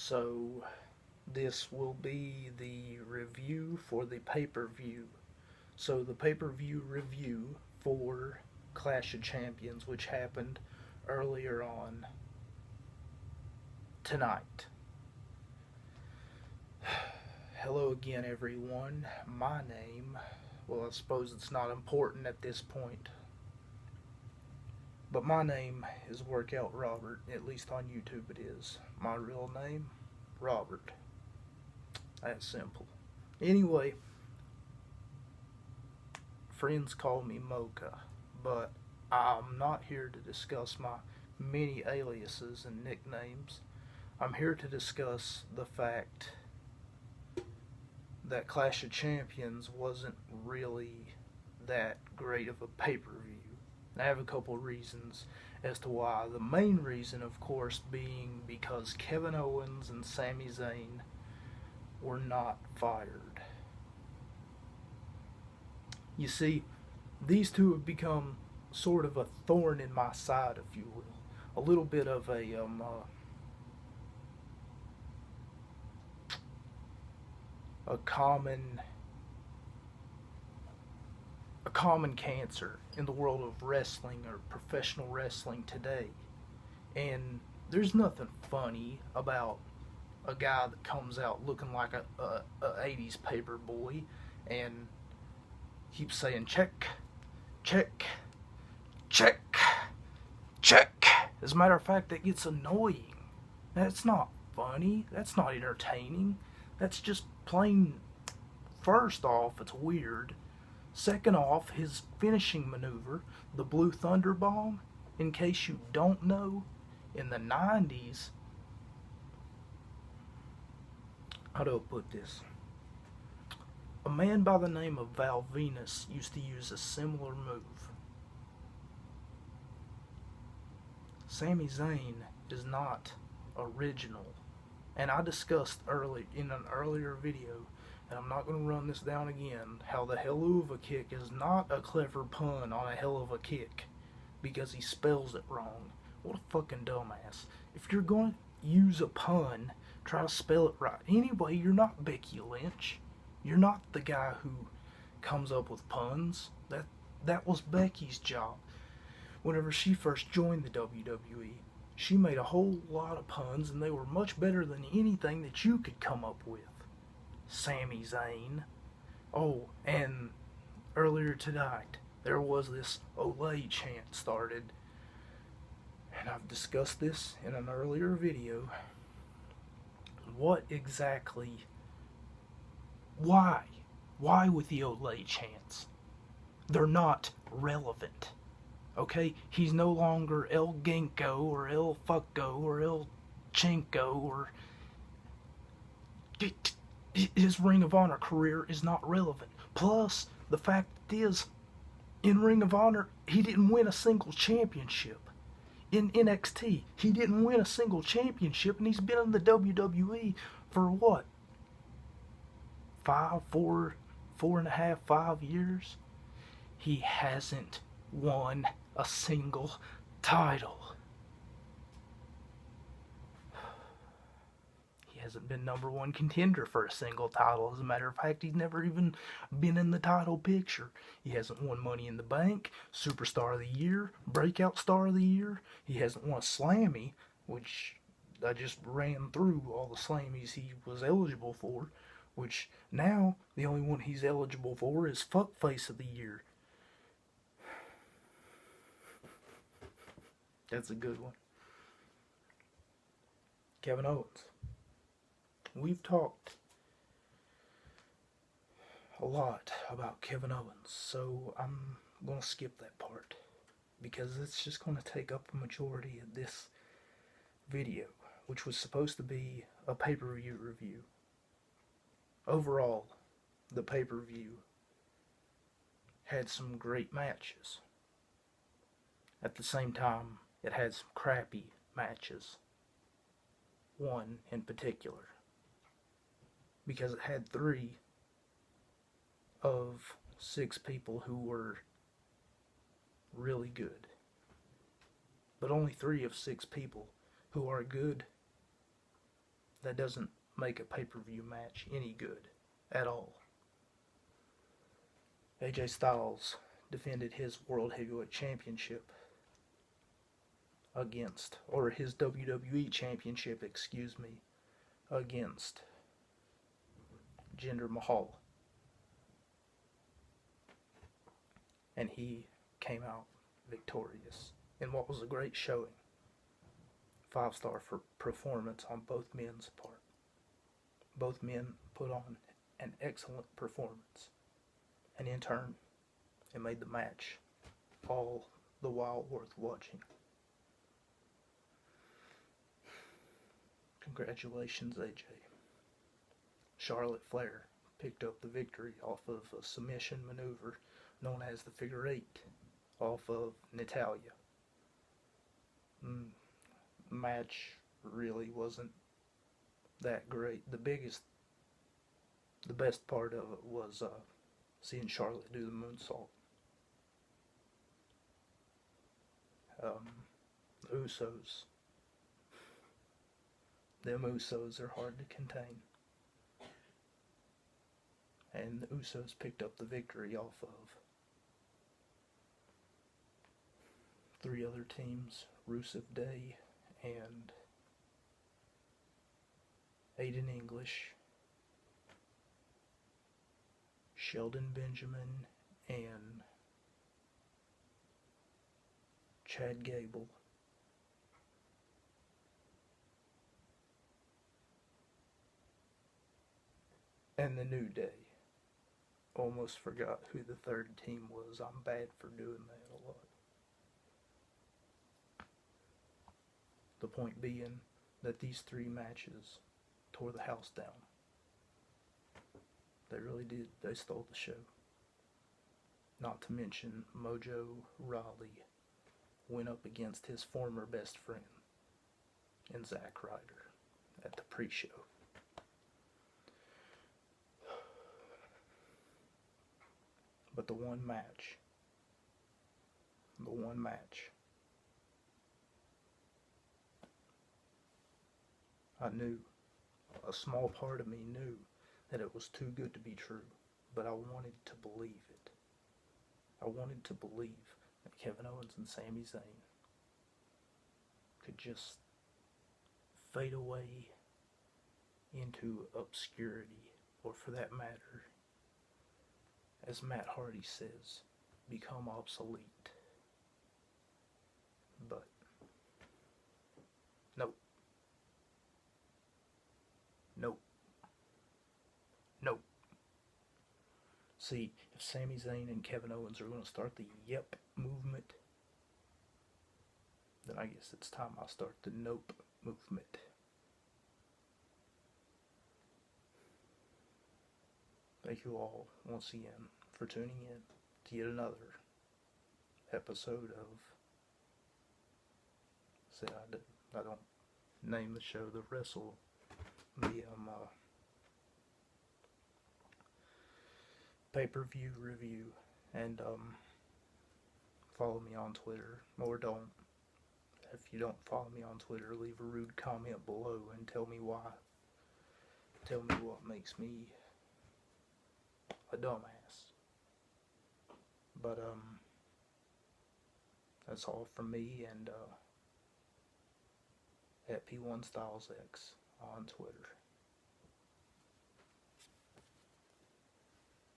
So this will be the review for the pay-per-view. So the pay-per-view review for Clash of Champions, which happened earlier on tonight. Hello again, everyone. My name, well, I suppose it's not important at this point, but my name is Workout Robert. At least on YouTube it is. My real name, Robert. That's simple. Anyway, friends call me Mocha, but I'm not here to discuss my many aliases and nicknames. I'm here to discuss the fact that Clash of Champions wasn't really that great of a pay-per-view. I have a couple reasons as to why. The main reason, of course, being because Kevin Owens and Sami Zayn were not fired. You see, these two have become sort of a thorn in my side, if you will. A little bit of a common cancer in the world of wrestling or professional wrestling today. And there's nothing funny about a guy that comes out looking like a 80s paper boy and keeps saying check, check, check, check. As a matter of fact, that gets annoying. That's not funny. That's not entertaining. That's just plain. First off, it's weird. Second off, his finishing maneuver, the Blue Thunder Bomb, in case you don't know, in the 90s, how do I put this? A man by the name of Val Venus used to use a similar move. Sami Zayn is not original. And I discussed in an earlier video, and I'm not going to run this down again, how the Helluva Kick is not a clever pun on a hell of a kick because he spells it wrong. What a fucking dumbass. If you're going to use a pun, try to spell it right. Anyway, you're not Becky Lynch. You're not the guy who comes up with puns. That was Becky's job. Whenever she first joined the WWE, she made a whole lot of puns, and they were much better than anything that you could come up with. Sami Zayn. Oh, and earlier tonight, there was this Olay chant started, and I've discussed this in an earlier video. What exactly? Why? Why with the Olay chants? They're not relevant. Okay? He's no longer El Ginkgo or El Fucko or El Chinko or... His Ring of Honor career is not relevant. Plus, the fact is, in Ring of Honor, he didn't win a single championship. In NXT, he didn't win a single championship, and he's been in the WWE for what? 5 years? He hasn't won a single title. He hasn't been number one contender for a single title. As a matter of fact, he's never even been in the title picture. He hasn't won Money in the Bank, Superstar of the Year, Breakout Star of the Year. He hasn't won a Slammy, which I just ran through all the Slammies he was eligible for, which now the only one he's eligible for is Fuckface of the Year. That's a good one. Kevin Owens. We've talked a lot about Kevin Owens, so I'm going to skip that part because it's just going to take up a majority of this video, which was supposed to be a pay-per-view review. Overall, the pay-per-view had some great matches. At the same time, it had some crappy matches. One in particular. Because it had 3 of 6 people who were really good. But only 3 of 6 people who are good that doesn't make a pay-per-view match any good at all. AJ Styles defended his World Heavyweight Championship against, or his WWE Championship, excuse me, against Jinder Mahal. And he came out victorious in what was a great showing. 5-star for performance on both men's part. Both men put on an excellent performance. And in turn, it made the match all the while worth watching. Congratulations, AJ. Charlotte Flair picked up the victory off of a submission maneuver known as the figure 8 off of Natalya. Match really wasn't that great. The best part of it was seeing Charlotte do the moonsault. The Usos. Them Usos are hard to contain. And the Usos picked up the victory off of 3 other teams, Rusev Day and Aiden English, Sheldon Benjamin, and Chad Gable. And the New Day. Almost forgot who the third team was. I'm bad for doing that a lot. The point being that these 3 matches tore the house down. They really did. They stole the show. Not to mention Mojo Rawley went up against his former best friend in Zack Ryder at the pre-show. But the one match, I knew, a small part of me knew that it was too good to be true, but I wanted to believe it. I wanted to believe that Kevin Owens and Sami Zayn could just fade away into obscurity, or for that matter, as Matt Hardy says, become obsolete. But nope. See, if Sami Zayn and Kevin Owens are going to start the yep movement, then I guess it's time I start the nope movement. Thank you all once again for tuning in to yet another episode of, I don't name the show the pay-per-view review, and follow me on Twitter, or don't. If you don't follow me on Twitter, leave a rude comment below and tell me why. Tell me what makes me a dumbass. But that's all from me, and at P1StylesX on Twitter.